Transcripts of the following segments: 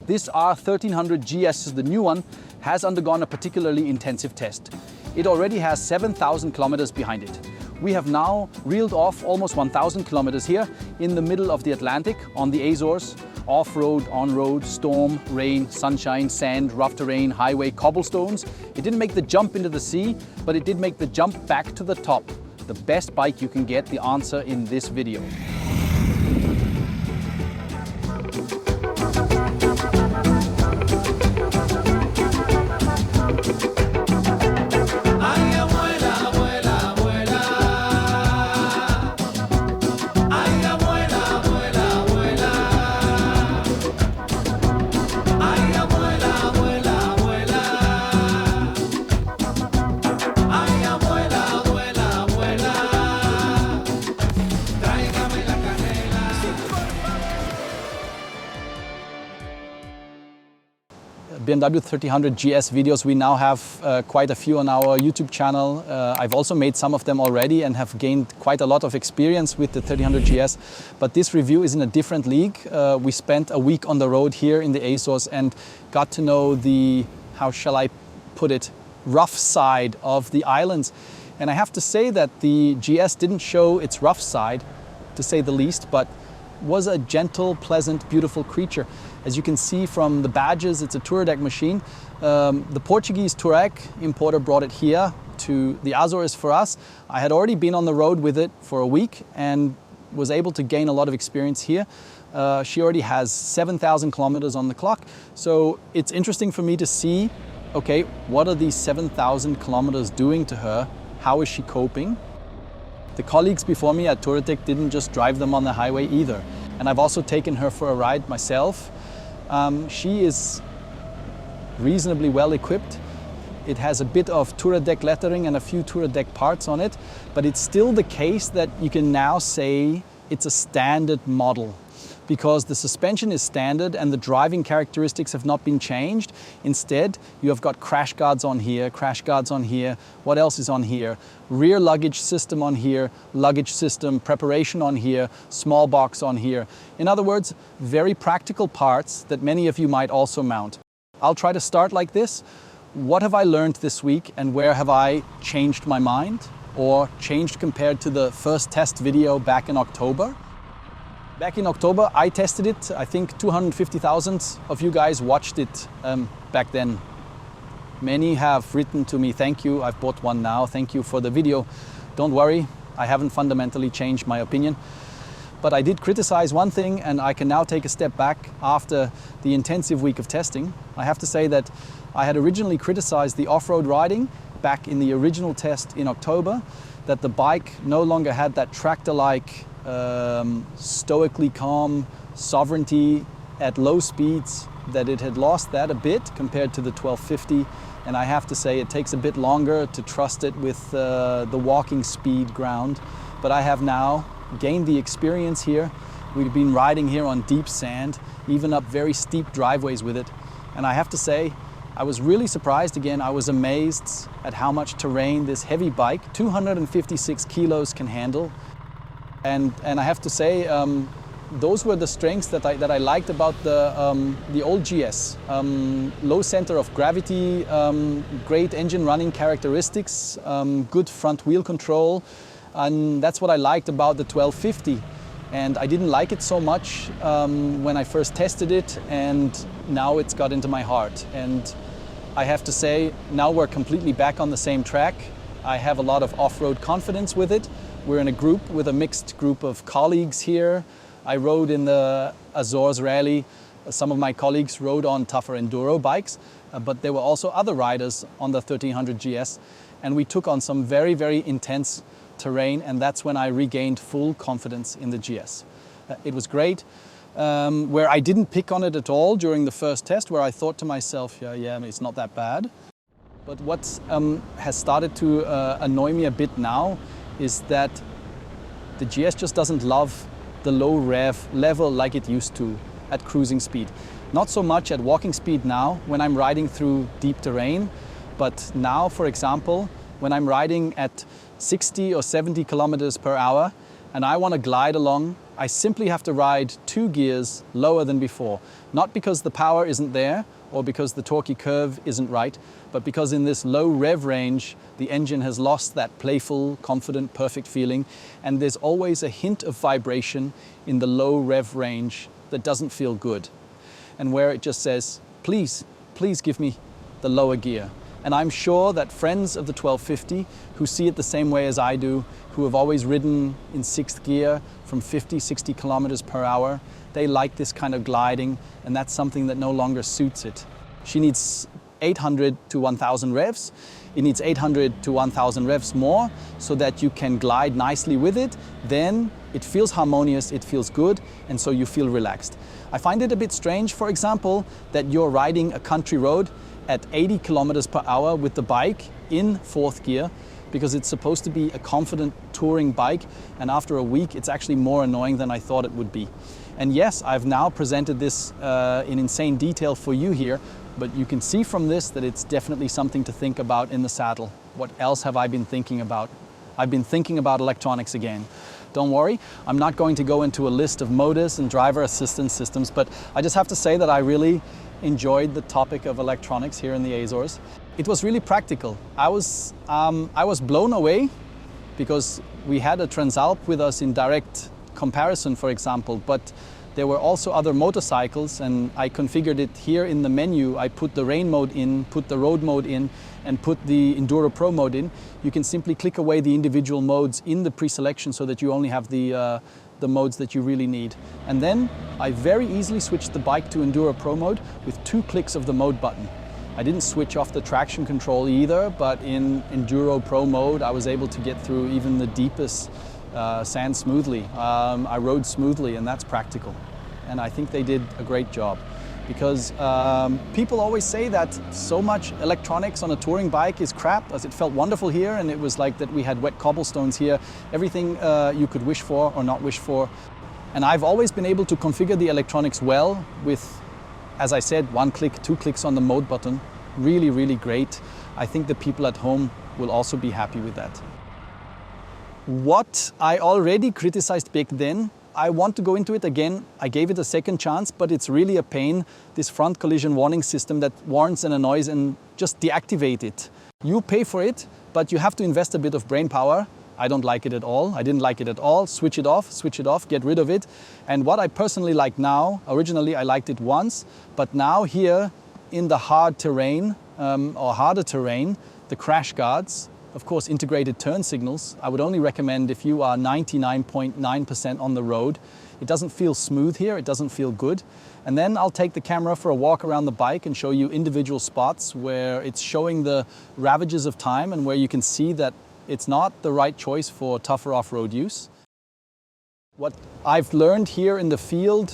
This R1300 GS, the new one, has undergone a particularly intensive test. It already has 7,000 kilometers behind it. We have now reeled off almost 1,000 kilometers here in the middle of the Atlantic on the Azores. Off-road, on-road, storm, rain, sunshine, sand, rough terrain, highway, cobblestones. It didn't make the jump into the sea, but it did make the jump back to the top. The best bike you can get, the answer in this video. BMW 1300 GS videos, we now have quite a few on our YouTube channel. I've also made some of them already and have gained quite a lot of experience with the 1300 GS. But this review is in a different league. We spent a week on the road here in the Azores and got to know the, how shall I put it, rough side of the islands. And I have to say that the GS didn't show its rough side, to say the least, but was a gentle, pleasant, beautiful creature. As you can see from the badges, it's a Touratech machine. The Portuguese Touratech importer brought it here to the Azores for us. I had already been on the road with it for a week and was able to gain a lot of experience here. She already has 7,000 kilometers on the clock. So it's interesting for me to see, okay, what are these 7,000 kilometers doing to her? How is she coping? The colleagues before me at Touratech didn't just drive them on the highway either. And I've also taken her for a ride myself. She is reasonably well equipped. It has a bit of Touratech lettering and a few Touratech parts on it, but it's still the case that you can now say it's a standard model, because the suspension is standard and the driving characteristics have not been changed. Instead, you have got crash guards on here, crash guards on here. What else is on here? Rear luggage system on here, luggage system preparation on here, small box on here. In other words, very practical parts that many of you might also mount. I'll try to start like this. What have I learned this week and where have I changed my mind or changed compared to the first test video back in October? Back in October, I tested it. I think 250,000 of you guys watched it back then. Many have written to me, thank you, I've bought one now, thank you for the video. Don't worry, I haven't fundamentally changed my opinion. But I did criticize one thing, and I can now take a step back after the intensive week of testing. I have to say that I had originally criticized the off-road riding back in the original test in October, that the bike no longer had that tractor-like stoically calm sovereignty at low speeds, that it had lost that a bit compared to the 1250. And I have to say it takes a bit longer to trust it with the walking speed ground. But I have now gained the experience here. We've been riding here on deep sand, even up very steep driveways with it. And I have to say, I was really surprised again. I was amazed at how much terrain this heavy bike, 256 kilos, can handle. And I have to say, those were the strengths that I liked about the old GS. Low center of gravity, great engine running characteristics, good front wheel control, and that's what I liked about the 1250. And I didn't like it so much when I first tested it, and now it's got into my heart. And I have to say, now we're completely back on the same track. I have a lot of off-road confidence with it. We're in a group with a mixed group of colleagues here. I rode in the Azores rally. Some of my colleagues rode on tougher enduro bikes, but there were also other riders on the 1300 GS. And we took on some very, very intense terrain, and that's when I regained full confidence in the GS. It was great. Where I didn't pick on it at all during the first test, where I thought to myself, yeah, it's not that bad. But what has started to annoy me a bit now is that the GS just doesn't love the low rev level like it used to at cruising speed. Not so much at walking speed now when I'm riding through deep terrain, but now, for example, when I'm riding at 60 or 70 kilometers per hour and I want to glide along I simply have to ride 2 gears lower than before. Not because the power isn't there or because the torquey curve isn't right, but because in this low rev range, the engine has lost that playful, confident, perfect feeling. And there's always a hint of vibration in the low rev range that doesn't feel good. And where it just says, please, please give me the lower gear. And I'm sure that friends of the 1250 who see it the same way as I do, who have always ridden in 6th gear from 50, 60 kilometers per hour, they like this kind of gliding, and that's something that no longer suits it. She needs 800 to 1000 revs. It needs 800 to 1000 revs more so that you can glide nicely with it. Then it feels harmonious, it feels good, and so you feel relaxed. I find it a bit strange, for example, that you're riding a country road at 80 kilometers per hour with the bike in 4th gear, because it's supposed to be a confident touring bike, and after a week it's actually more annoying than I thought it would be. And yes, I've now presented this in insane detail for you here, but you can see from this that it's definitely something to think about in the saddle. What else have I been thinking about? I've been thinking about electronics again. Don't worry, I'm not going to go into a list of motors and driver assistance systems, but I just have to say that I really enjoyed the topic of electronics here in the Azores. It was really practical. I was blown away because we had a Transalp with us in direct comparison, for example, but there were also other motorcycles, and I configured it here in the menu. I put the rain mode in, put the road mode in, and put the Enduro Pro mode in. You can simply click away the individual modes in the pre-selection so that you only have the modes that you really need. And then I very easily switched the bike to Enduro Pro mode with 2 clicks of the mode button. I didn't switch off the traction control either, but in Enduro Pro mode I was able to get through even the deepest sand smoothly. I rode smoothly, and that's practical. And I think they did a great job, because people always say that so much electronics on a touring bike is crap, as it felt wonderful here, and it was like that we had wet cobblestones here, everything you could wish for or not wish for. And I've always been able to configure the electronics well with, as I said, 1 click, 2 clicks on the mode button. Really, really great. I think the people at home will also be happy with that. What I already criticized back then, I want to go into it again. I gave it a second chance, but it's really a pain, this front collision warning system that warns and annoys, and just deactivate it. You pay for it, but you have to invest a bit of brain power. I don't like it at all. I didn't like it at all. Switch it off, get rid of it. And what I personally like now, originally I liked it once, but now here in the hard terrain or harder terrain, the crash guards, of course, integrated turn signals, I would only recommend if you are 99.9% on the road. It doesn't feel smooth here, it doesn't feel good. And then I'll take the camera for a walk around the bike and show you individual spots where it's showing the ravages of time and where you can see that it's not the right choice for tougher off-road use. What I've learned here in the field,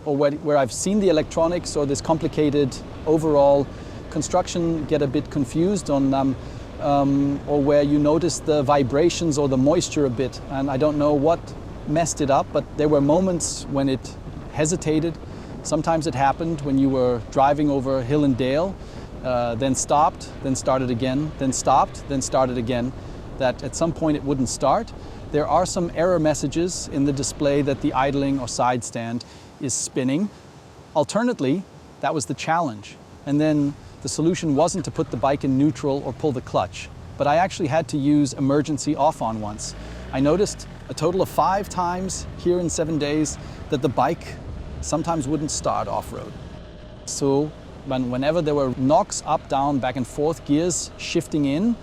where I've seen the electronics or this complicated overall construction get a bit confused on, or where you notice the vibrations or the moisture a bit, and I don't know what messed it up, but there were moments when it hesitated. Sometimes it happened when you were driving over hill and dale, then stopped, then started again, then stopped, then started again, that at some point it wouldn't start. There are some error messages in the display that the idling or side stand is spinning. Alternately, that was the challenge. And then the solution wasn't to put the bike in neutral or pull the clutch, but I actually had to use emergency off-on once. I noticed a total of 5 times here in 7 days that the bike sometimes wouldn't start off-road. So whenever there were knocks up, down, back and forth, gears shifting in,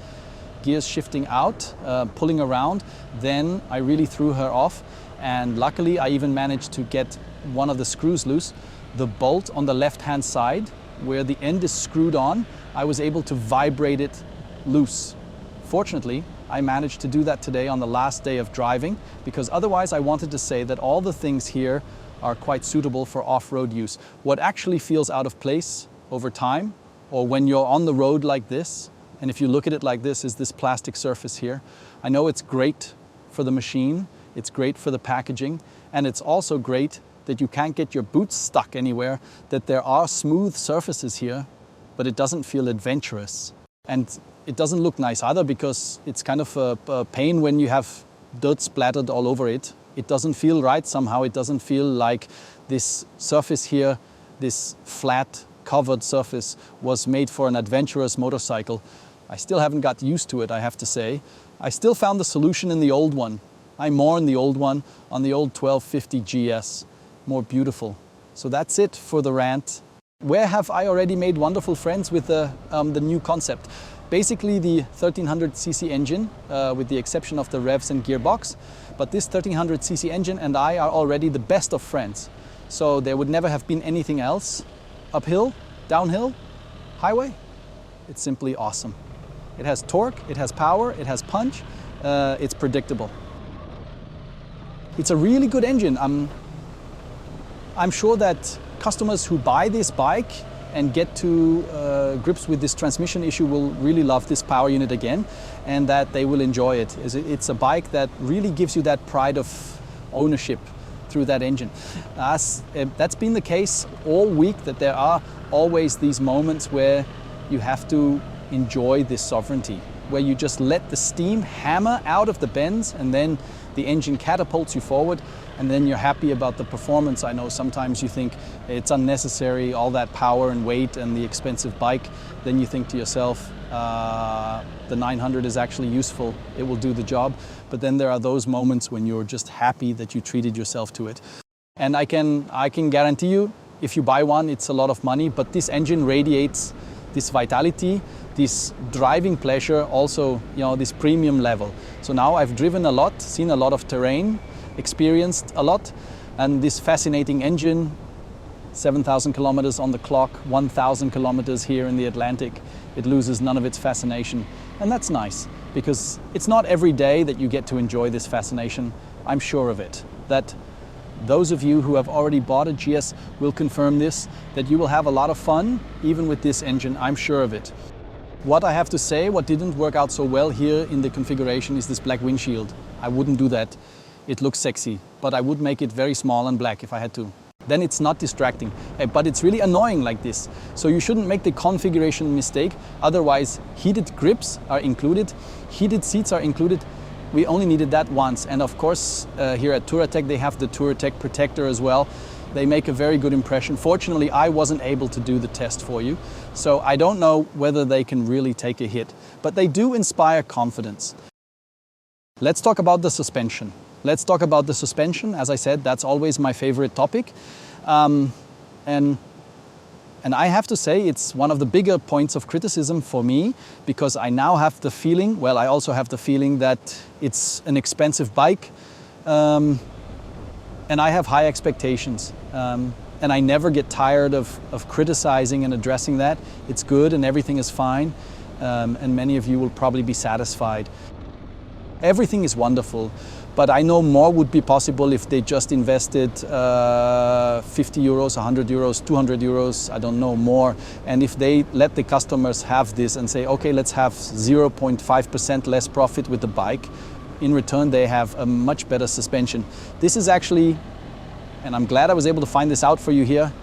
gears shifting out, pulling around, then I really threw her off. And luckily I even managed to get one of the screws loose. The bolt on the left-hand side, where the end is screwed on, I was able to vibrate it loose. Fortunately, I managed to do that today on the last day of driving, because otherwise I wanted to say that all the things here are quite suitable for off-road use. What actually feels out of place over time, or when you're on the road like this, and if you look at it like this, is this plastic surface here. I know it's great for the machine, it's great for the packaging, and it's also great that you can't get your boots stuck anywhere, that there are smooth surfaces here, but it doesn't feel adventurous. And it doesn't look nice either, because it's kind of a pain when you have dirt splattered all over it It doesn't feel right somehow. It doesn't feel like this surface here, this flat covered surface, was made for an adventurous motorcycle. I still haven't got used to it, I have to say. I still found the solution in the old one. I'm more in the old one, on the old 1250 GS, more beautiful. So that's it for the rant. Where have I already made wonderful friends with the new concept? Basically the 1300cc engine, with the exception of the revs and gearbox. But this 1300cc engine and I are already the best of friends. So there would never have been anything else. Uphill, downhill, highway. It's simply awesome. It has torque, it has power, it has punch, it's predictable. It's a really good engine. I'm sure that customers who buy this bike and get to grips with this transmission issue will really love this power unit again, and that they will enjoy it. It's a bike that really gives you that pride of ownership through that engine. That's been the case all week, that there are always these moments where you have to enjoy this sovereignty, where you just let the steam hammer out of the bends and then the engine catapults you forward, and then you're happy about the performance. I know sometimes you think it's unnecessary, all that power and weight and the expensive bike. Then you think to yourself, the 900 is actually useful, it will do the job. But then there are those moments when you're just happy that you treated yourself to it. And I can guarantee you, if you buy one, it's a lot of money, but this engine radiates this vitality, this driving pleasure, also, this premium level. So now I've driven a lot, seen a lot of terrain, experienced a lot, and this fascinating engine, 7,000 kilometers on the clock, 1,000 kilometers here in the Atlantic, it loses none of its fascination. And that's nice, because it's not every day that you get to enjoy this fascination. I'm sure of it, that those of you who have already bought a GS will confirm this, that you will have a lot of fun, even with this engine, I'm sure of it. What I have to say, what didn't work out so well here in the configuration is this black windshield. I wouldn't do that. It looks sexy, but I would make it very small and black if I had to. Then it's not distracting, but it's really annoying like this. So you shouldn't make the configuration mistake. Otherwise, heated grips are included, heated seats are included. We only needed that once. And of course, here at Touratech, they have the Touratech protector as well. They make a very good impression. Fortunately, I wasn't able to do the test for you, so I don't know whether they can really take a hit, but they do inspire confidence. Let's talk about the suspension. Let's talk about the suspension. As I said, that's always my favorite topic. And I have to say, it's one of the bigger points of criticism for me, because I now have the feeling, well, I also have the feeling that it's an expensive bike, and I have high expectations. And I never get tired of criticizing and addressing that. It's good and everything is fine, and many of you will probably be satisfied. Everything is wonderful, but I know more would be possible if they just invested 50 euros, 100 euros, 200 euros, I don't know, more. And if they let the customers have this and say, okay, let's have 0.5% less profit with the bike. In return, they have a much better suspension. This is actually, and I'm glad I was able to find this out for you here,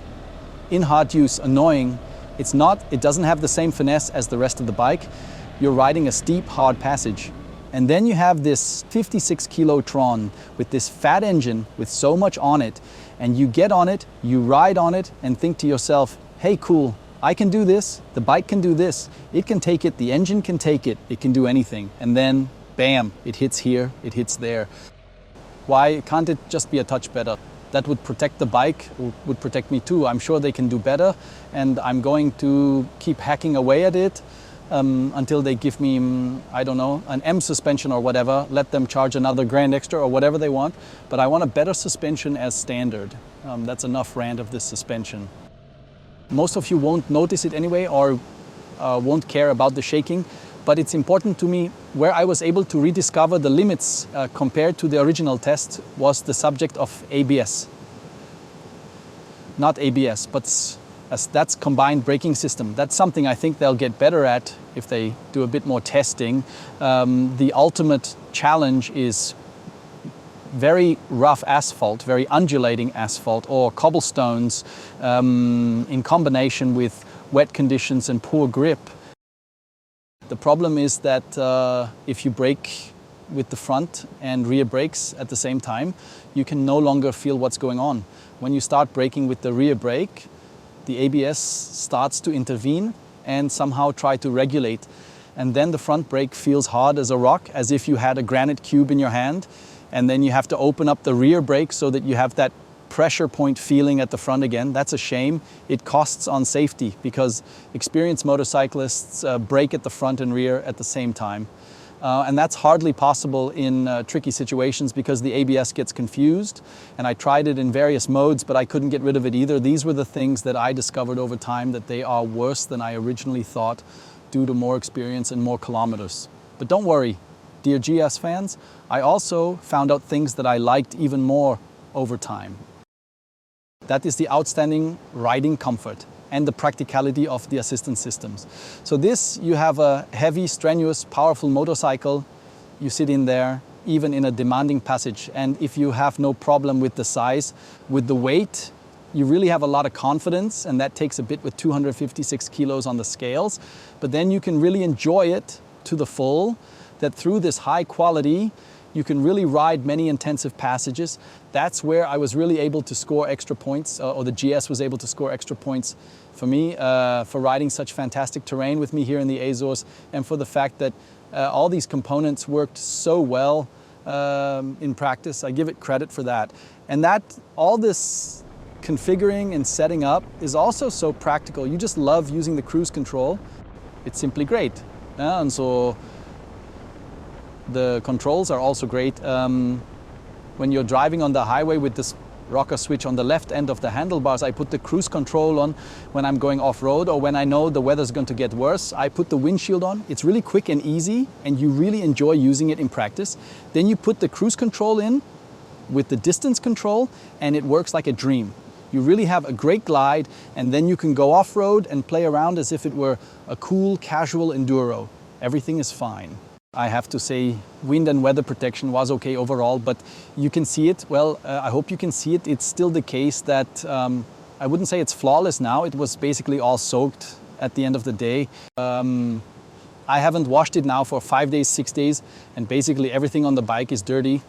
in hard use, annoying. It doesn't have the same finesse as the rest of the bike. You're riding a steep, hard passage. And then you have this 56 kilo Tron with this fat engine with so much on it, and you get on it, you ride on it and think to yourself, hey, cool, I can do this, the bike can do this, it can take it, the engine can take it, it can do anything. And then, bam, it hits here, it hits there. Why can't it just be a touch better? That would protect the bike, would protect me too. I'm sure they can do better, and I'm going to keep hacking away at it until they give me, I don't know, an M suspension or whatever. Let them charge another grand extra or whatever they want. But I want a better suspension as standard. That's enough rant of this suspension. Most of you won't notice it anyway, or won't care about the shaking. But it's important to me. Where I was able to rediscover the limits compared to the original test was the subject of ABS. Not ABS, but that's combined braking system. That's something I think they'll get better at if they do a bit more testing. The ultimate challenge is very rough asphalt, very undulating asphalt, or cobblestones in combination with wet conditions and poor grip. The problem is that if you brake with the front and rear brakes at the same time, you can no longer feel what's going on. When you start braking with the rear brake, the ABS starts to intervene and somehow try to regulate. And then the front brake feels hard as a rock, as if you had a granite cube in your hand. And then you have to open up the rear brake so that you have that pressure point feeling at the front again. That's a shame. It costs on safety because experienced motorcyclists brake at the front and rear at the same time. And that's hardly possible in tricky situations because the ABS gets confused. And I tried it in various modes, but I couldn't get rid of it either. These were the things that I discovered over time, that they are worse than I originally thought due to more experience and more kilometers. But don't worry, dear GS fans, I also found out things that I liked even more over time. That is the outstanding riding comfort and the practicality of the assistance systems. So this, you have a heavy, strenuous, powerful motorcycle. You sit in there, even in a demanding passage. And if you have no problem with the size, with the weight, you really have a lot of confidence, and that takes a bit with 256 kilos on the scales. But then you can really enjoy it to the full, that through this high quality, you can really ride many intensive passages. That's where I was really able to score extra points, or the GS was able to score extra points for me, for riding such fantastic terrain with me here in the Azores, and for the fact that all these components worked so well in practice. I give it credit for that. And that all this configuring and setting up is also so practical. You just love using the cruise control. It's simply great. And so the controls are also great. When you're driving on the highway with this rocker switch on the left end of the handlebars, I put the cruise control on when I'm going off-road, or when I know the weather's going to get worse, I put the windshield on. It's really quick and easy, and you really enjoy using it in practice. Then you put the cruise control in with the distance control, and it works like a dream. You really have a great glide, and then you can go off-road and play around as if it were a cool, casual enduro. Everything is fine. I have to say, wind and weather protection was okay overall, but you can see it. Well, I hope you can see it. It's still the case that I wouldn't say it's flawless now. It was basically all soaked at the end of the day. I haven't washed it now for 5 days, 6 days, and basically everything on the bike is dirty,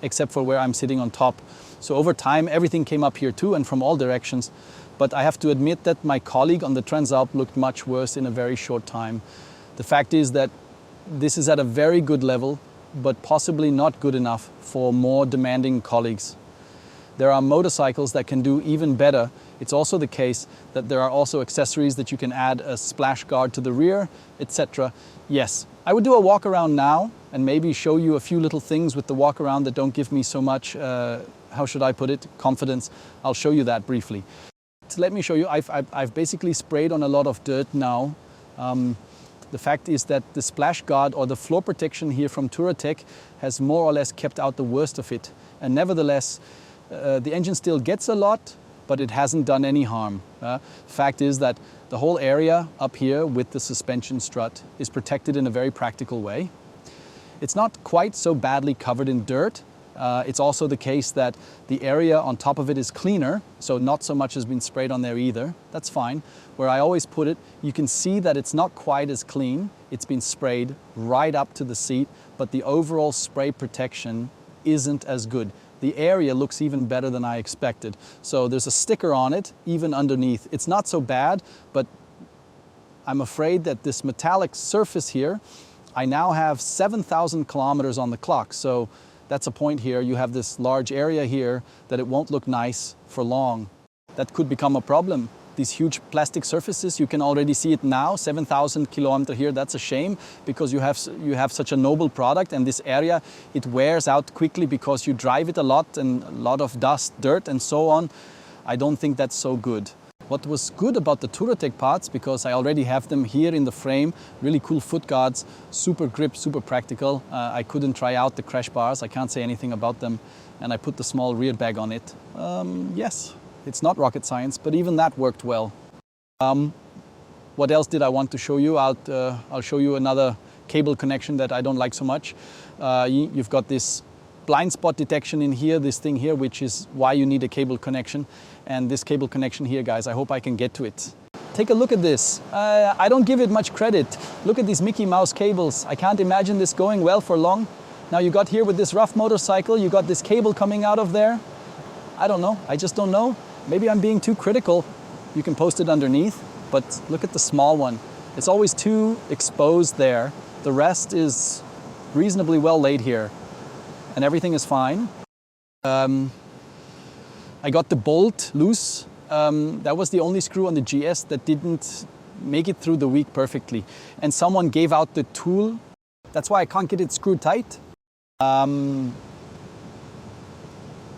except for where I'm sitting on top. So over time, everything came up here too, and from all directions. But I have to admit that my colleague on the Transalp looked much worse in a very short time. The fact is that this is at a very good level, but possibly not good enough for more demanding colleagues. There are motorcycles that can do even better. It's also the case that there are also accessories that you can add, a splash guard to the rear, etc. Yes, I would do a walk around now and maybe show you a few little things with the walk around that don't give me so much, how should I put it, confidence. I'll show you that briefly. So let me show you, I've basically sprayed on a lot of dirt now. The fact is that the splash guard or the floor protection here from Touratech has more or less kept out the worst of it. And nevertheless, the engine still gets a lot, but it hasn't done any harm. Fact is that the whole area up here with the suspension strut is protected in a very practical way. It's not quite so badly covered in dirt. It's also the case that the area on top of it is cleaner, so not so much has been sprayed on there either. That's fine. Where I always put it, you can see that it's not quite as clean. It's been sprayed right up to the seat, but the overall spray protection isn't as good. The area looks even better than I expected. So there's a sticker on it, even underneath. It's not so bad, but I'm afraid that this metallic surface here, I now have 7,000 kilometers on the clock. So that's a point here. You have this large area here that it won't look nice for long. That could become a problem. These huge plastic surfaces, you can already see it now, 7,000 kilometers here. That's a shame because you have such a noble product, and this area, it wears out quickly because you drive it a lot and a lot of dust, dirt and so on. I don't think that's so good. What was good about the Touratech parts, because I already have them here in the frame, really cool foot guards, super grip, super practical. I couldn't try out the crash bars, I can't say anything about them. And I put the small rear bag on it. Yes, it's not rocket science, but even that worked well. What else did I want to show you? I'll show you another cable connection that I don't like so much. You've got this blind spot detection in here, this thing here, which is why you need a cable connection. And this cable connection here, guys, I hope I can get to it. Take a look at this. I don't give it much credit. Look at these Mickey Mouse cables. I can't imagine this going well for long. Now you got here with this rough motorcycle, you got this cable coming out of there. I don't know, I just don't know. Maybe I'm being too critical. You can post it underneath, but look at the small one. It's always too exposed there. The rest is reasonably well laid here and everything is fine. I got the bolt loose. That was the only screw on the GS that didn't make it through the week perfectly. And someone gave out the tool. That's why I can't get it screwed tight.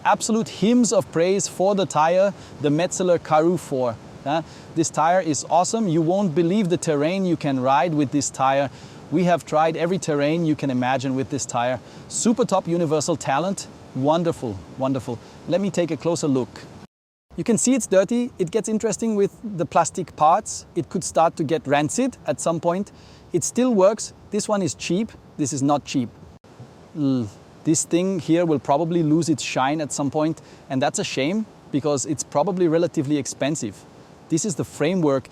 Absolute hymns of praise for the tire, the Metzeler Karoo 4. This tire is awesome. You won't believe the terrain you can ride with this tire. We have tried every terrain you can imagine with this tire. Super top universal talent. Wonderful, wonderful. Let me take a closer look. You can see it's dirty. It gets interesting with the plastic parts. It could start to get rancid at some point. It still works. This one is cheap. This is not cheap. This thing here will probably lose its shine at some point, and that's a shame because it's probably relatively expensive. This is the framework.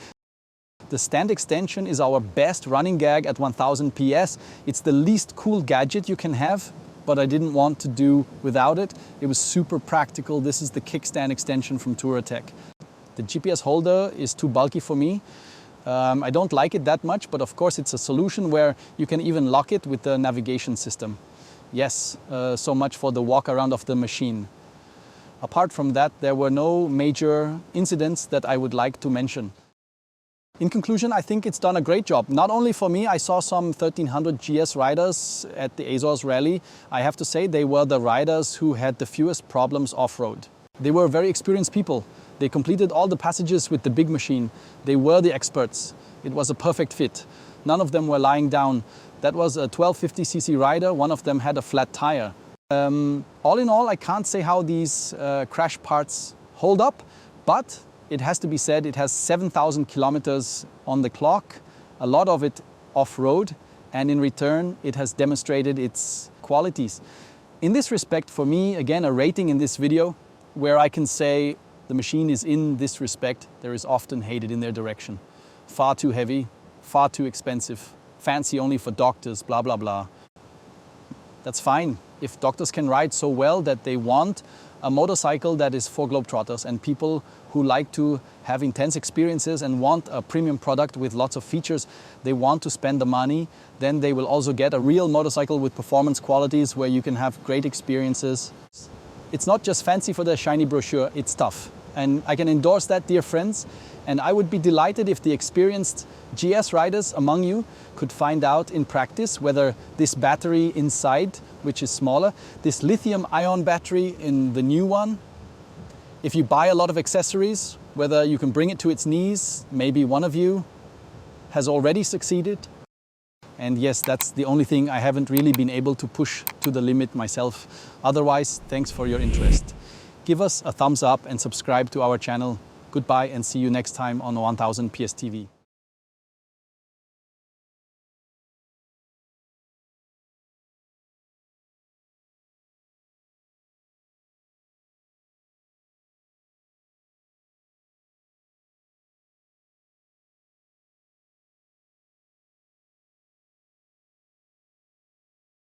The stand extension is our best running gag at 1000 PS. It's the least cool gadget you can have, but I didn't want to do without it. It was super practical. This is the kickstand extension from Touratech. The GPS holder is too bulky for me. I don't like it that much, but of course it's a solution where you can even lock it with the navigation system. Yes, so much for the walk around of the machine. Apart from that, there were no major incidents that I would like to mention. In conclusion, I think it's done a great job. Not only for me, I saw some 1300 GS riders at the Azores rally. I have to say they were the riders who had the fewest problems off-road. They were very experienced people. They completed all the passages with the big machine. They were the experts. It was a perfect fit. None of them were lying down. That was a 1250cc rider. One of them had a flat tire. All in all, I can't say how these crash parts hold up, but it has to be said it has 7,000 kilometers on the clock, a lot of it off-road, and in return it has demonstrated its qualities. In this respect, for me, again, a rating in this video where I can say the machine is in this respect, there is often hated in their direction. Far too heavy, far too expensive, fancy only for doctors, blah, blah, blah. That's fine. If doctors can ride so well that they want a motorcycle that is for globetrotters and people who like to have intense experiences and want a premium product with lots of features, they want to spend the money, then they will also get a real motorcycle with performance qualities where you can have great experiences. It's not just fancy for the shiny brochure, it's tough. And I can endorse that, dear friends. And I would be delighted if the experienced GS riders among you could find out in practice whether this battery inside, which is smaller, this lithium-ion battery in the new one, if you buy a lot of accessories, whether you can bring it to its knees, maybe one of you has already succeeded. And yes, that's the only thing I haven't really been able to push to the limit myself. Otherwise, thanks for your interest. Give us a thumbs up and subscribe to our channel. Goodbye and see you next time on 1000 PS TV.